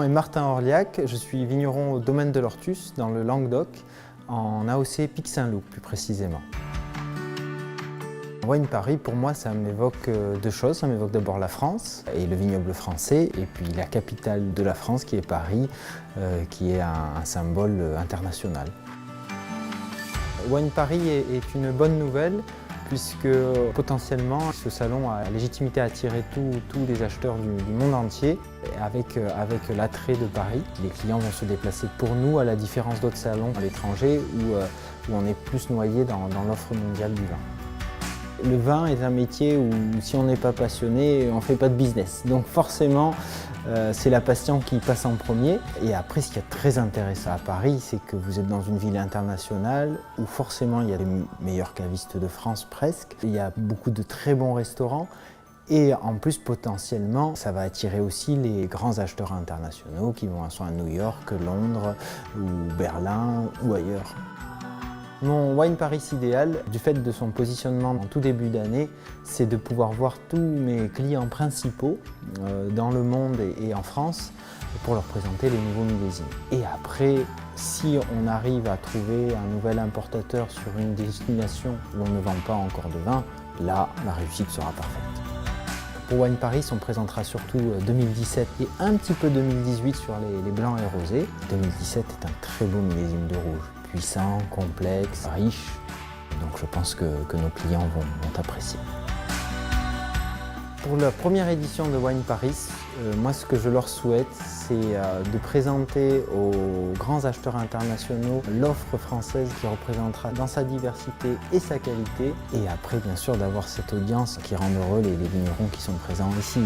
nom est Martin Orliac, je suis vigneron au domaine de l'Ortus, dans le Languedoc, en AOC Pic-Saint-Loup plus précisément. Wine Paris, pour moi, ça m'évoque deux choses. Ça m'évoque d'abord la France et le vignoble français, et puis la capitale de la France qui est Paris, qui est un symbole international. Wine Paris est une bonne nouvelle, puisque potentiellement ce salon a la légitimité à attirer tous les acheteurs du monde entier. Avec l'attrait de Paris, les clients vont se déplacer pour nous, à la différence d'autres salons à l'étranger où on est plus noyé dans l'offre mondiale du vin. Le vin est un métier où si on n'est pas passionné, on ne fait pas de business. Donc forcément, c'est la passion qui passe en premier. Et après, ce qui est très intéressant à Paris, c'est que vous êtes dans une ville internationale où forcément il y a les meilleurs cavistes de France presque. Il y a beaucoup de très bons restaurants. Et en plus, potentiellement, ça va attirer aussi les grands acheteurs internationaux qui vont soit à New York, Londres ou Berlin ou ailleurs. Mon Wine Paris idéal, du fait de son positionnement en tout début d'année, c'est de pouvoir voir tous mes clients principaux dans le monde et en France pour leur présenter les nouveaux millésimes. Et après, si on arrive à trouver un nouvel importateur sur une destination où on ne vend pas encore de vin, là, la réussite sera parfaite. Pour Wine Paris, on présentera surtout 2017 et un petit peu 2018 sur les blancs et rosés. 2017 est un très beau millésime de rouge. Puissant, complexe, riche. Donc je pense que nos clients vont apprécier. Pour la première édition de Wine Paris, moi ce que je leur souhaite, c'est de présenter aux grands acheteurs internationaux l'offre française qui représentera dans sa diversité et sa qualité. Et après, bien sûr, d'avoir cette audience qui rend heureux les vignerons qui sont présents ici.